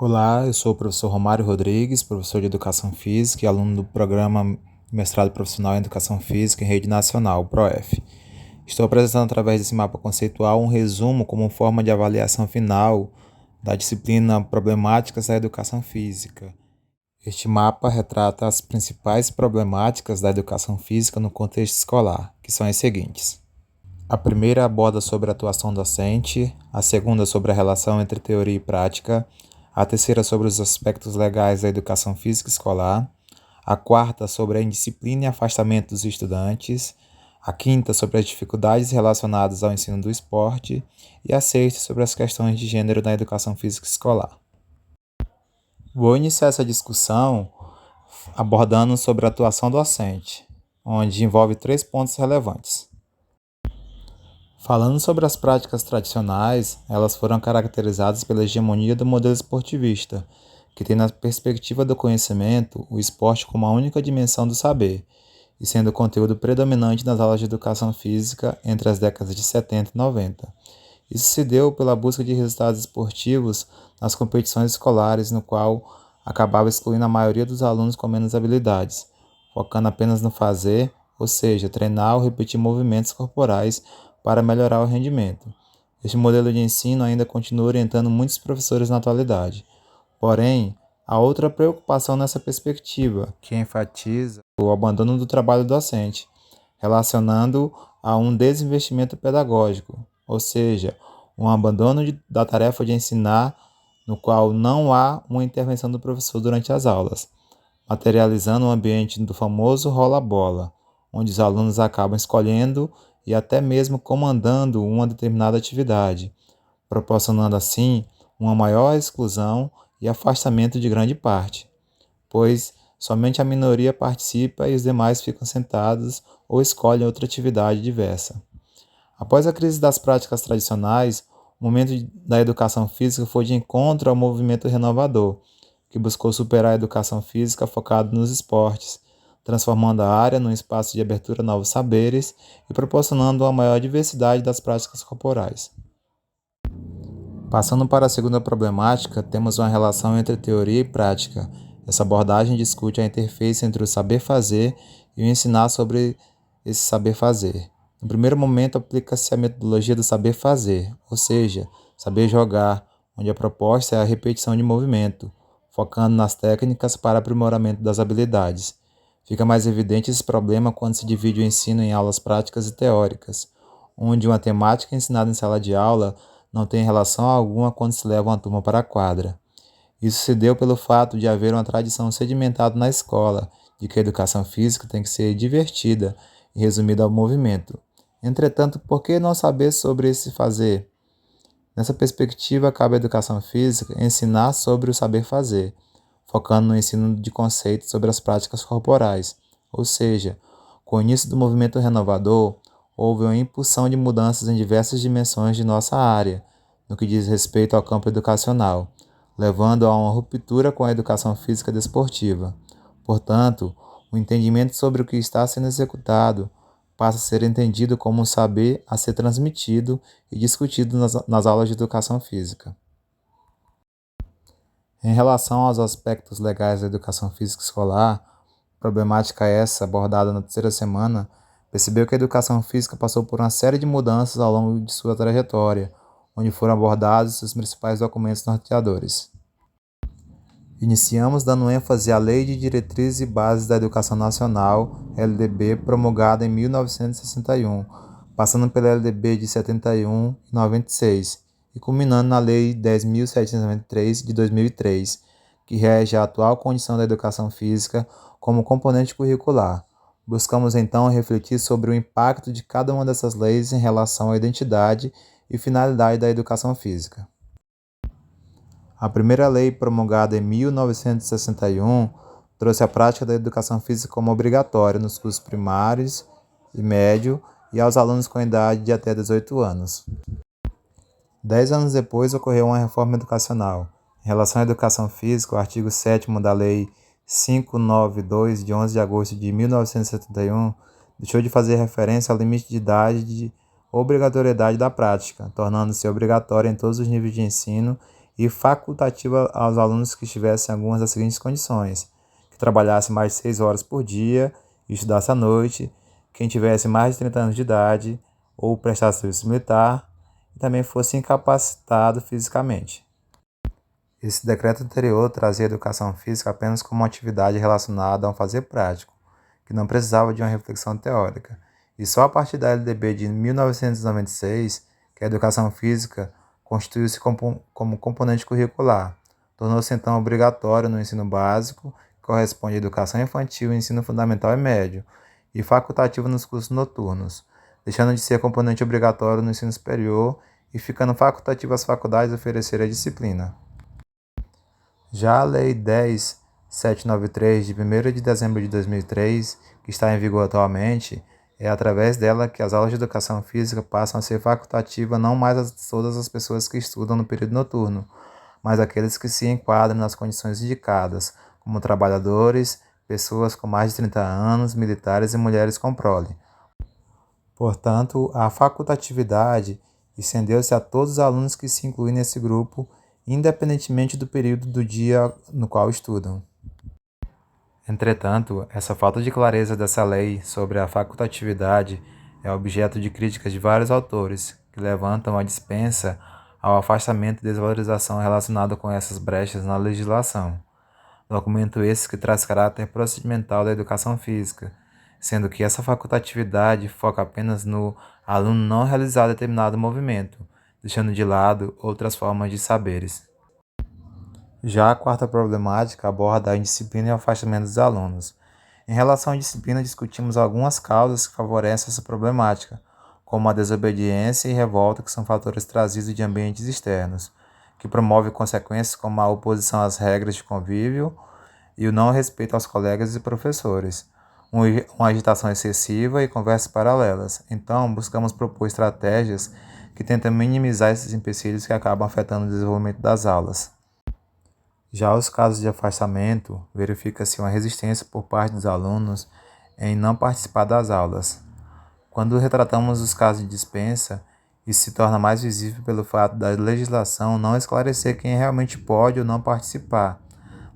Olá, eu sou o professor Romário Rodrigues, professor de Educação Física e aluno do programa Mestrado Profissional em Educação Física em Rede Nacional, PROEF. Estou apresentando através desse mapa conceitual um resumo como forma de avaliação final da disciplina Problemáticas da Educação Física. Este mapa retrata as principais problemáticas da educação física no contexto escolar, que são as seguintes. A primeira aborda sobre a atuação docente, a segunda sobre a relação entre teoria e prática, a terceira sobre os aspectos legais da educação física escolar, a quarta sobre a indisciplina e afastamento dos estudantes, a quinta sobre as dificuldades relacionadas ao ensino do esporte e a sexta sobre as questões de gênero na educação física escolar. Vou iniciar essa discussão abordando sobre a atuação docente, onde envolve 3 pontos relevantes. Falando sobre as práticas tradicionais, elas foram caracterizadas pela hegemonia do modelo esportivista, que tem na perspectiva do conhecimento o esporte como a única dimensão do saber, e sendo o conteúdo predominante nas aulas de educação física entre as décadas de 70 e 90. Isso se deu pela busca de resultados esportivos nas competições escolares, no qual acabava excluindo a maioria dos alunos com menos habilidades, focando apenas no fazer, ou seja, treinar ou repetir movimentos corporais para melhorar o rendimento. Este modelo de ensino ainda continua orientando muitos professores na atualidade. Porém, há outra preocupação nessa perspectiva, que enfatiza o abandono do trabalho docente, relacionando a um desinvestimento pedagógico, ou seja, um abandono da tarefa de ensinar, no qual não há uma intervenção do professor durante as aulas, materializando o ambiente do famoso rola-bola, onde os alunos acabam escolhendo e até mesmo comandando uma determinada atividade, proporcionando assim uma maior exclusão e afastamento de grande parte, pois somente a minoria participa e os demais ficam sentados ou escolhem outra atividade diversa. Após a crise das práticas tradicionais, o momento da educação física foi de encontro ao movimento renovador, que buscou superar a educação física focada nos esportes, transformando a área num espaço de abertura a novos saberes e proporcionando uma maior diversidade das práticas corporais. Passando para a segunda problemática, temos uma relação entre teoria e prática. Essa abordagem discute a interface entre o saber fazer e o ensinar sobre esse saber fazer. No primeiro momento, aplica-se a metodologia do saber fazer, ou seja, saber jogar, onde a proposta é a repetição de movimento, focando nas técnicas para aprimoramento das habilidades. Fica mais evidente esse problema quando se divide o ensino em aulas práticas e teóricas, onde uma temática ensinada em sala de aula não tem relação alguma quando se leva uma turma para a quadra. Isso se deu pelo fato de haver uma tradição sedimentada na escola, de que a educação física tem que ser divertida e resumida ao movimento. Entretanto, por que não saber sobre esse fazer? Nessa perspectiva, cabe à educação física ensinar sobre o saber fazer, focando no ensino de conceitos sobre as práticas corporais, ou seja, com o início do movimento renovador, houve uma impulsão de mudanças em diversas dimensões de nossa área, no que diz respeito ao campo educacional, levando a uma ruptura com a educação física desportiva. Portanto, o entendimento sobre o que está sendo executado passa a ser entendido como um saber a ser transmitido e discutido nas aulas de educação física. Em relação aos aspectos legais da educação física escolar, problemática essa abordada na terceira semana, percebeu que a educação física passou por uma série de mudanças ao longo de sua trajetória, onde foram abordados os principais documentos norteadores. Iniciamos dando ênfase à Lei de Diretrizes e Bases da Educação Nacional, LDB, promulgada em 1961, passando pela LDB de 71 e 96, e culminando na Lei 10.793 de 2003, que rege a atual condição da educação física como componente curricular. Buscamos então refletir sobre o impacto de cada uma dessas leis em relação à identidade e finalidade da educação física. A primeira lei, promulgada em 1961, trouxe a prática da educação física como obrigatória nos cursos primários e médio e aos alunos com idade de até 18 anos. 10 anos depois, ocorreu uma reforma educacional. Em relação à educação física, o artigo 7º da Lei 592, de 11 de agosto de 1971, deixou de fazer referência ao limite de idade de obrigatoriedade da prática, tornando-se obrigatória em todos os níveis de ensino e facultativa aos alunos que estivessem em algumas das seguintes condições: que trabalhasse mais de 6 horas por dia e estudasse à noite, quem tivesse mais de 30 anos de idade ou prestasse serviço militar e também fosse incapacitado fisicamente. Esse decreto anterior trazia a educação física apenas como uma atividade relacionada a um fazer prático, que não precisava de uma reflexão teórica, e só a partir da LDB de 1996 que a educação física constituiu-se como componente curricular. Tornou-se então obrigatório no ensino básico, que corresponde à educação infantil, ensino fundamental e médio, e facultativo nos cursos noturnos, deixando de ser componente obrigatório no ensino superior e ficando facultativo às faculdades oferecerem a disciplina. Já a Lei 10.793, de 1º de dezembro de 2003, que está em vigor atualmente, é através dela que as aulas de educação física passam a ser facultativas não mais a todas as pessoas que estudam no período noturno, mas aqueles que se enquadram nas condições indicadas, como trabalhadores, pessoas com mais de 30 anos, militares e mulheres com prole. Portanto, a facultatividade estendeu-se a todos os alunos que se incluem nesse grupo, independentemente do período do dia no qual estudam. Entretanto, essa falta de clareza dessa lei sobre a facultatividade é objeto de críticas de vários autores, que levantam a dispensa ao afastamento e desvalorização relacionado com essas brechas na legislação. Documento esse que traz caráter procedimental da educação física, sendo que essa facultatividade foca apenas no aluno não realizar determinado movimento, deixando de lado outras formas de saberes. Já a quarta problemática aborda a indisciplina e o afastamento dos alunos. Em relação à disciplina, discutimos algumas causas que favorecem essa problemática, como a desobediência e revolta, que são fatores trazidos de ambientes externos, que promovem consequências como a oposição às regras de convívio e o não respeito aos colegas e professores, uma agitação excessiva e conversas paralelas. Então, buscamos propor estratégias que tentam minimizar esses empecilhos que acabam afetando o desenvolvimento das aulas. Já os casos de afastamento, verifica-se uma resistência por parte dos alunos em não participar das aulas. Quando retratamos os casos de dispensa, isso se torna mais visível pelo fato da legislação não esclarecer quem realmente pode ou não participar,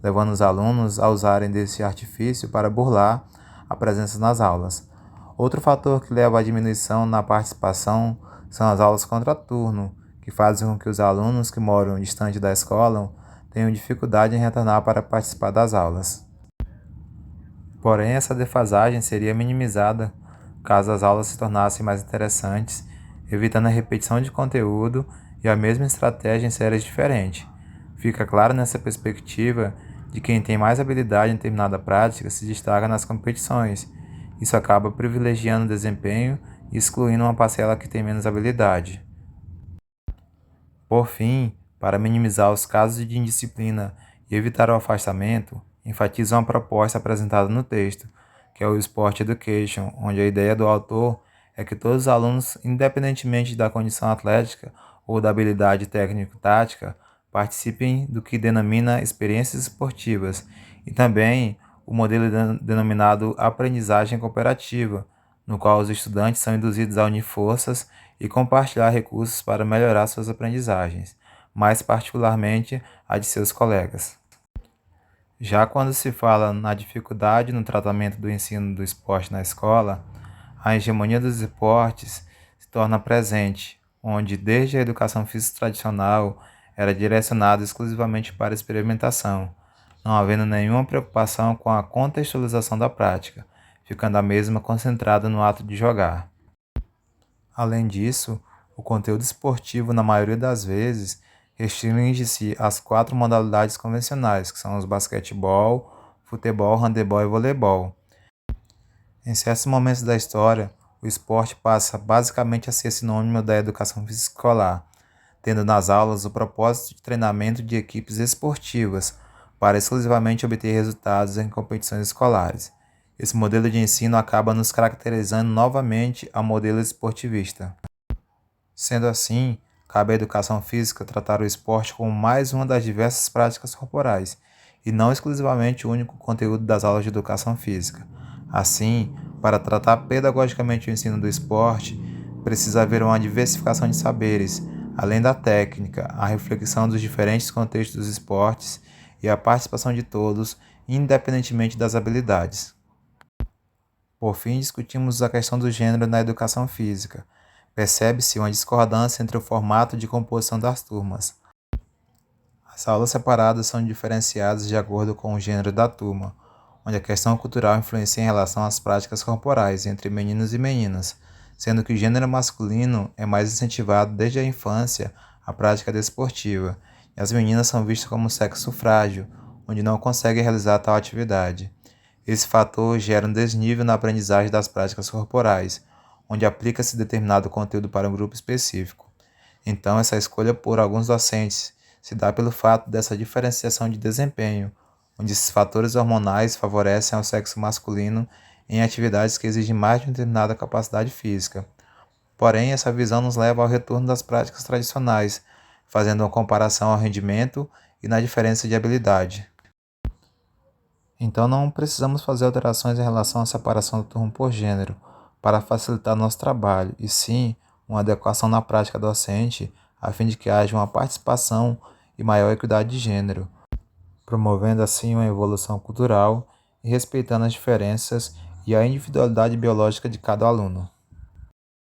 levando os alunos a usarem desse artifício para burlar a presença nas aulas. Outro fator que leva à diminuição na participação são as aulas contraturno, que fazem com que os alunos que moram distante da escola tenham dificuldade em retornar para participar das aulas. Porém, essa defasagem seria minimizada caso as aulas se tornassem mais interessantes, evitando a repetição de conteúdo e a mesma estratégia em séries diferentes. Fica claro nessa perspectiva de quem tem mais habilidade em determinada prática se destaca nas competições. Isso acaba privilegiando o desempenho e excluindo uma parcela que tem menos habilidade. Por fim, para minimizar os casos de indisciplina e evitar o afastamento, enfatiza uma proposta apresentada no texto, que é o Sport Education, onde a ideia do autor é que todos os alunos, independentemente da condição atlética ou da habilidade técnico-tática, participem do que denomina experiências esportivas e também o modelo denominado aprendizagem cooperativa, no qual os estudantes são induzidos a unir forças e compartilhar recursos para melhorar suas aprendizagens, mais particularmente a de seus colegas. Já quando se fala na dificuldade no tratamento do ensino do esporte na escola, a hegemonia dos esportes se torna presente, onde desde a educação física tradicional era direcionada exclusivamente para a experimentação, não havendo nenhuma preocupação com a contextualização da prática, ficando a mesma concentrada no ato de jogar. Além disso, o conteúdo esportivo, na maioria das vezes, restringe-se às 4 modalidades convencionais, que são os basquetebol, futebol, handebol e voleibol. Em certos momentos da história, o esporte passa basicamente a ser sinônimo da educação física escolar, tendo nas aulas o propósito de treinamento de equipes esportivas para exclusivamente obter resultados em competições escolares. Esse modelo de ensino acaba nos caracterizando novamente ao modelo esportivista. Sendo assim, cabe à educação física tratar o esporte como mais uma das diversas práticas corporais, e não exclusivamente o único conteúdo das aulas de educação física. Assim, para tratar pedagogicamente o ensino do esporte, precisa haver uma diversificação de saberes, além da técnica, a reflexão dos diferentes contextos dos esportes e a participação de todos, independentemente das habilidades. Por fim, discutimos a questão do gênero na educação física. Percebe-se uma discordância entre o formato de composição das turmas. As aulas separadas são diferenciadas de acordo com o gênero da turma, onde a questão cultural influencia em relação às práticas corporais entre meninos e meninas, sendo que o gênero masculino é mais incentivado desde a infância à prática desportiva, e as meninas são vistas como sexo frágil, onde não conseguem realizar tal atividade. Esse fator gera um desnível na aprendizagem das práticas corporais, onde aplica-se determinado conteúdo para um grupo específico. Então, essa escolha por alguns docentes se dá pelo fato dessa diferenciação de desempenho, onde esses fatores hormonais favorecem ao sexo masculino em atividades que exigem mais de uma determinada capacidade física. Porém, essa visão nos leva ao retorno das práticas tradicionais, fazendo uma comparação ao rendimento e na diferença de habilidade. Então, não precisamos fazer alterações em relação à separação do turno por gênero para facilitar nosso trabalho, e sim uma adequação na prática docente a fim de que haja uma participação e maior equidade de gênero, promovendo assim uma evolução cultural e respeitando as diferenças e a individualidade biológica de cada aluno.